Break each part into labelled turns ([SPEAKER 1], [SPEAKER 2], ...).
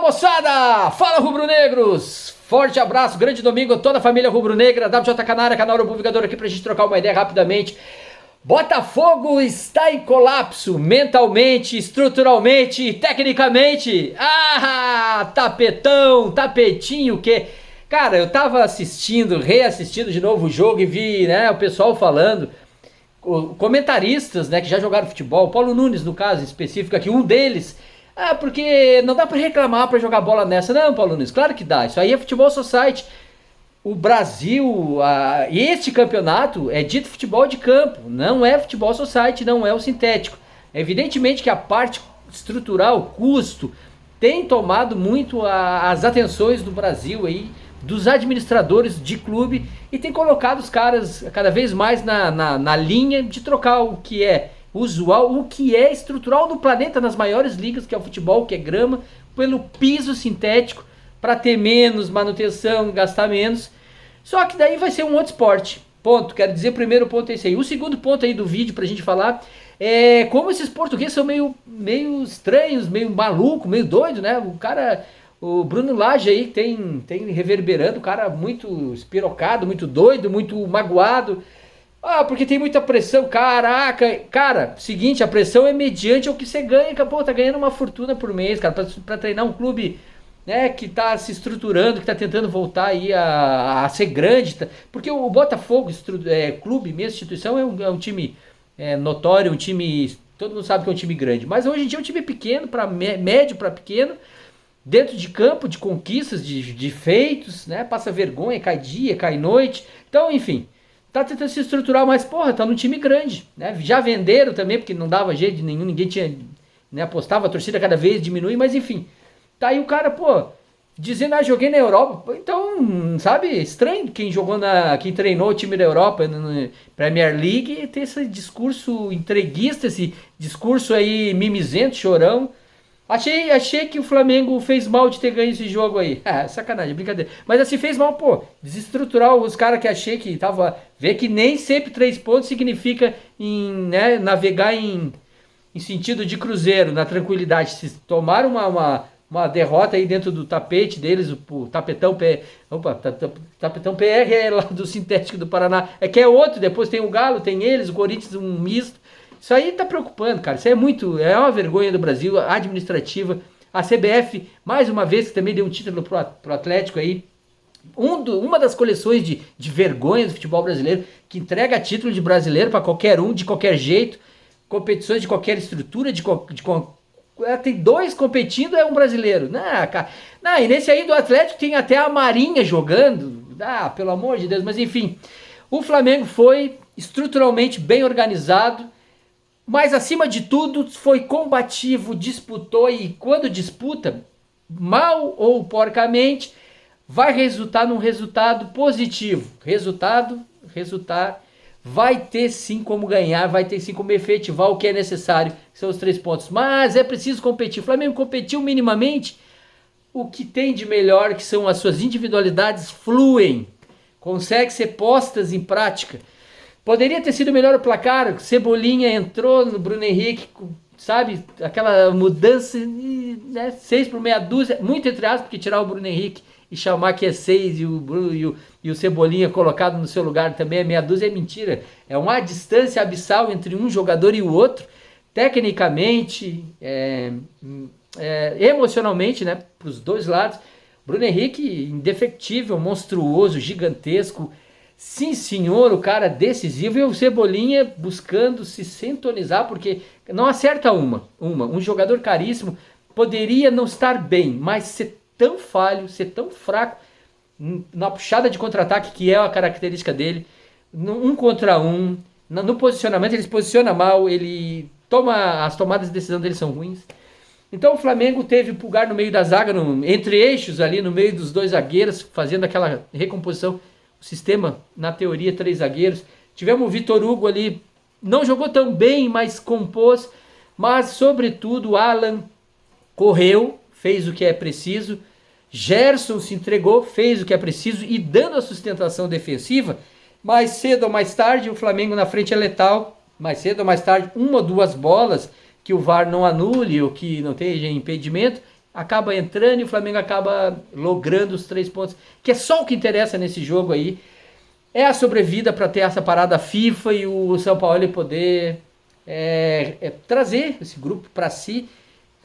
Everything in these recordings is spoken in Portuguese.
[SPEAKER 1] Moçada! Fala, rubro-negros! Forte abraço, grande domingo a toda a família rubro-negra, WJ na área, canal Republicador aqui pra gente trocar uma ideia rapidamente. Botafogo está em colapso mentalmente, estruturalmente e tecnicamente. Tapetinho que... Cara, eu tava reassistindo de novo o jogo e vi, né, o pessoal falando, comentaristas, né, que já jogaram futebol, Paulo Nunes no caso específico aqui, um deles... porque não dá pra reclamar pra jogar bola nessa. Não, Paulo Nunes, claro que dá. Isso aí é futebol society. O Brasil, este campeonato é dito futebol de campo. Não é futebol society, não é o sintético. Evidentemente que a parte estrutural, o custo, tem tomado muito as atenções do Brasil aí, dos administradores de clube, e tem colocado os caras cada vez mais na linha de trocar o que é usual, o que é estrutural no planeta, nas maiores ligas, que é o futebol, que é grama, pelo piso sintético, para ter menos manutenção, gastar menos. Só que daí vai ser um outro esporte. Ponto. Quero dizer, o primeiro ponto é esse aí. O segundo ponto aí do vídeo pra gente falar é como esses portugueses são meio estranhos, meio maluco, meio doido, né? O Bruno Lage aí tem reverberando, o cara muito espirocado, muito doido, muito magoado. Porque tem muita pressão, caraca. Cara, seguinte, a pressão é mediante ao que você ganha. Pô, tá ganhando uma fortuna por mês, cara, pra treinar um clube, né, que tá se estruturando, que tá tentando voltar aí a ser grande. Porque o Botafogo, clube mesmo, instituição, é um time notório, um time, todo mundo sabe que é um time grande. Mas hoje em dia é um time pequeno, médio para pequeno, dentro de campo, de conquistas, de feitos, né, passa vergonha, cai dia, cai noite. Então, enfim... Tá tentando se estruturar, mas porra, tá num time grande, né? Já venderam também, porque não dava jeito nenhum, ninguém tinha, né, apostava, a torcida cada vez diminui, mas enfim. Tá aí o cara, pô, dizendo, joguei na Europa. Então, sabe, estranho quem treinou o time da Europa, na Premier League, ter esse discurso entreguista, esse discurso aí mimizento, chorão. Achei que o Flamengo fez mal de ter ganho esse jogo aí. Sacanagem, brincadeira. Mas assim, fez mal, pô. Desestruturar os caras que achei que tava... Vê que nem sempre 3 pontos significa navegar em sentido de cruzeiro, na tranquilidade. Se tomaram uma derrota aí dentro do tapete deles, o tapetão tapetão PR é lá do Sintético do Paraná. É que é outro, depois tem o Galo, tem eles, o Corinthians, um misto. Isso aí tá preocupando, cara. Isso é uma vergonha do Brasil, administrativa. A CBF, mais uma vez, que também deu um título pro Atlético aí. Uma das coleções de vergonha do futebol brasileiro, que entrega título de brasileiro para qualquer um, de qualquer jeito. Competições de qualquer estrutura, tem 2 competindo, é um brasileiro. E nesse aí do Atlético tem até a Marinha jogando. Pelo amor de Deus. Mas enfim, o Flamengo foi estruturalmente bem organizado. Mas acima de tudo foi combativo, disputou, e quando disputa, mal ou porcamente, vai resultar num resultado positivo. Resultar, vai ter sim como ganhar, vai ter sim como efetivar o que é necessário, que são os 3 pontos. Mas é preciso competir. O Flamengo competiu minimamente, o que tem de melhor, que são as suas individualidades, fluem, conseguem ser postas em prática. Poderia ter sido melhor o placar, Cebolinha entrou no Bruno Henrique, sabe, aquela mudança, né, 6 por meia dúzia, muito entre aspas, porque tirar o Bruno Henrique e chamar que é 6 e o Cebolinha colocado no seu lugar também é meia dúzia, é mentira. É uma distância abissal entre um jogador e o outro, tecnicamente, emocionalmente, né, para os dois lados. Bruno Henrique, indefectível, monstruoso, gigantesco. Sim, senhor, o cara decisivo, e o Cebolinha buscando se sintonizar, porque não acerta um jogador caríssimo, poderia não estar bem, mas ser tão falho, ser tão fraco, na puxada de contra-ataque, que é a característica dele, no 1 contra 1, no posicionamento, ele se posiciona mal, as tomadas de decisão dele são ruins. Então o Flamengo teve o Pulgar no meio da zaga, entre eixos ali, no meio dos 2 zagueiros, fazendo aquela recomposição. O sistema, na teoria, 3 zagueiros. Tivemos o Vitor Hugo ali, não jogou tão bem, mas compôs. Mas, sobretudo, o Alan correu, fez o que é preciso. Gerson se entregou, fez o que é preciso. E dando a sustentação defensiva, mais cedo ou mais tarde, o Flamengo na frente é letal. Mais cedo ou mais tarde, 1 ou 2 bolas que o VAR não anule ou que não tenha impedimento. acaba entrando e o Flamengo acaba logrando os 3 pontos, que é só o que interessa nesse jogo aí. É a sobrevida para ter essa parada FIFA e o São Paulo poder trazer esse grupo para si,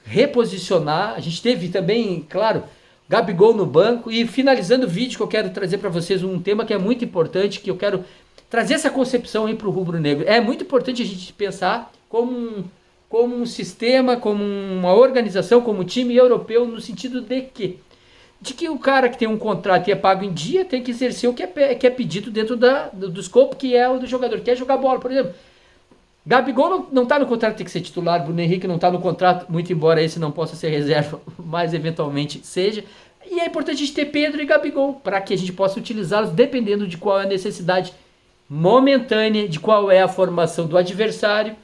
[SPEAKER 1] reposicionar. A gente teve também, claro, Gabigol no banco. E finalizando o vídeo, que eu quero trazer para vocês um tema que é muito importante, que eu quero trazer essa concepção aí para o rubro-negro. É muito importante a gente pensar como um sistema, como uma organização, como um time europeu, no sentido de que o cara que tem um contrato e é pago em dia tem que exercer o que é pedido dentro do escopo, que é o do jogador. Quer jogar bola, por exemplo. Gabigol não está no contrato, tem que ser titular. Bruno Henrique não está no contrato, muito embora esse não possa ser reserva, mas eventualmente seja. E é importante a gente ter Pedro e Gabigol, para que a gente possa utilizá-los dependendo de qual é a necessidade momentânea, de qual é a formação do adversário,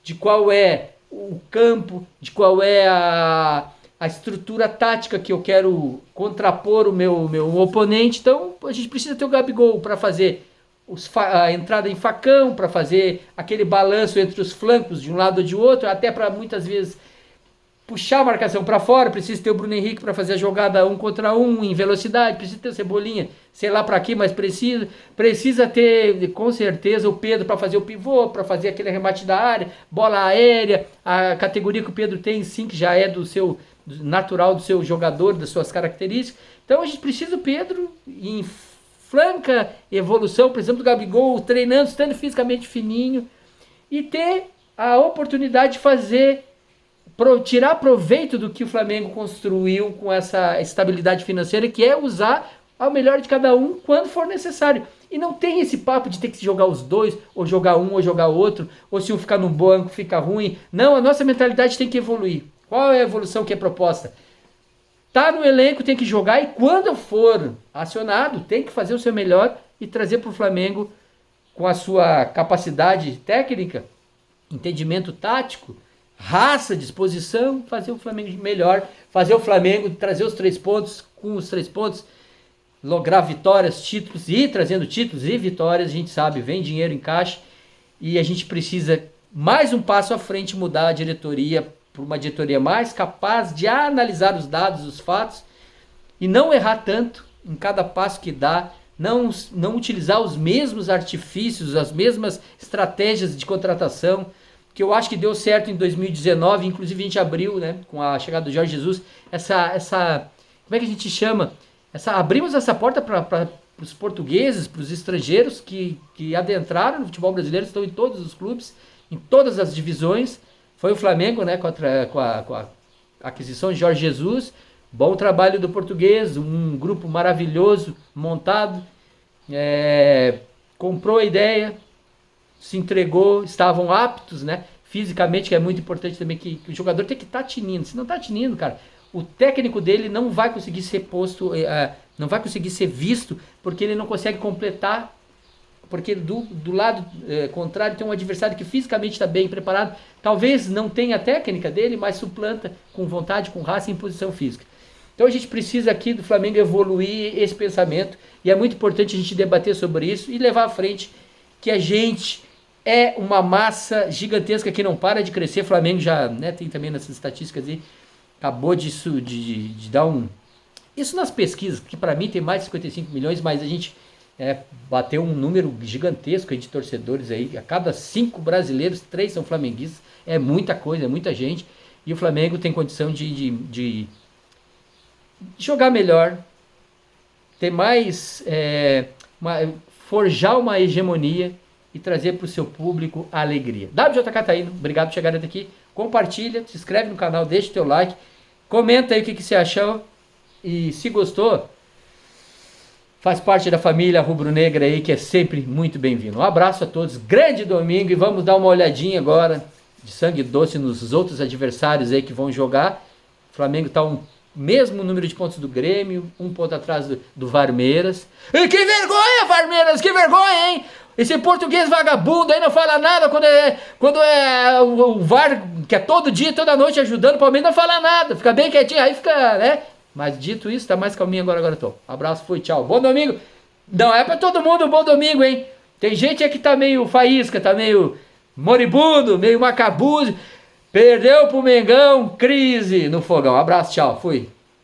[SPEAKER 1] de qual é o campo, de qual é a estrutura tática que eu quero contrapor o meu oponente. Então a gente precisa ter o Gabigol para fazer a entrada em facão, para fazer aquele balanço entre os flancos de um lado ou de outro, até para muitas vezes puxar a marcação para fora. Precisa ter o Bruno Henrique para fazer a jogada 1 contra 1 em velocidade, precisa ter o Cebolinha, sei lá para quê, mas precisa ter com certeza o Pedro para fazer o pivô, para fazer aquele remate da área, bola aérea, a categoria que o Pedro tem sim, que já é natural do seu jogador, das suas características. Então a gente precisa do Pedro em franca evolução, por exemplo, do Gabigol treinando, estando fisicamente fininho, e ter a oportunidade de tirar proveito do que o Flamengo construiu com essa estabilidade financeira, que é usar ao melhor de cada um quando for necessário. E não tem esse papo de ter que jogar os dois, ou jogar um ou jogar outro, ou se um ficar no banco fica ruim. Não, a nossa mentalidade tem que evoluir. Qual é a evolução que é proposta? Tá no elenco, tem que jogar, e quando for acionado, tem que fazer o seu melhor e trazer para o Flamengo, com a sua capacidade técnica, entendimento tático, raça, disposição, fazer o Flamengo melhor, fazer o Flamengo trazer os 3 pontos, com os 3 pontos, lograr vitórias, títulos, e trazendo títulos e vitórias, a gente sabe, vem dinheiro em caixa, e a gente precisa mais um passo à frente, mudar a diretoria para uma diretoria mais capaz de analisar os dados, os fatos, e não errar tanto em cada passo que dá, não utilizar os mesmos artifícios, as mesmas estratégias de contratação, que eu acho que deu certo em 2019, inclusive a gente abriu, né, com a chegada do Jorge Jesus, como é que a gente chama? Abrimos essa porta para os portugueses, para os estrangeiros que adentraram no futebol brasileiro, estão em todos os clubes, em todas as divisões. Foi o Flamengo, né, com a aquisição de Jorge Jesus. Bom trabalho do português, um grupo maravilhoso montado, comprou a ideia, se entregou, estavam aptos, né, fisicamente, que é muito importante também, que o jogador tem que estar tinindo. Se não está tinindo, cara, o técnico dele não vai conseguir ser posto, não vai conseguir ser visto, porque ele não consegue completar, porque do lado contrário tem um adversário que fisicamente está bem preparado, talvez não tenha a técnica dele, mas suplanta com vontade, com raça e em posição física. Então a gente precisa aqui do Flamengo evoluir esse pensamento, e é muito importante a gente debater sobre isso e levar à frente que a gente é uma massa gigantesca que não para de crescer. O Flamengo já, né, tem também nessas estatísticas aí, acabou de dar um... Isso nas pesquisas, que para mim tem mais de 55 milhões, mas a gente bateu um número gigantesco aí de torcedores aí. A cada 5 brasileiros, 3 são flamenguistas. É muita coisa, é muita gente. E o Flamengo tem condição de jogar melhor, ter mais... forjar uma hegemonia e trazer para o seu público a alegria. WJK Taíno, obrigado por chegar até aqui. Compartilha, se inscreve no canal, deixa o teu like, comenta aí o que você achou, e se gostou, faz parte da família rubro-negra aí, que é sempre muito bem-vindo. Um abraço a todos, grande domingo, e vamos dar uma olhadinha agora de sangue doce nos outros adversários aí que vão jogar. O Flamengo está mesmo número de pontos do Grêmio, 1 ponto atrás do Varmeiras. E que vergonha, Varmeiras, que vergonha, hein? Esse português vagabundo aí não fala nada quando é o VAR, que é todo dia, toda noite ajudando o Palmeiras, não fala nada, fica bem quietinho, aí fica, né? Mas dito isso, tá mais calminho agora tô. Abraço, fui, tchau. Bom domingo. Não é pra todo mundo um bom domingo, hein? Tem gente aí que tá meio faísca, tá meio moribundo, meio macabudo. Perdeu pro Mengão, crise no fogão. Abraço, tchau, fui.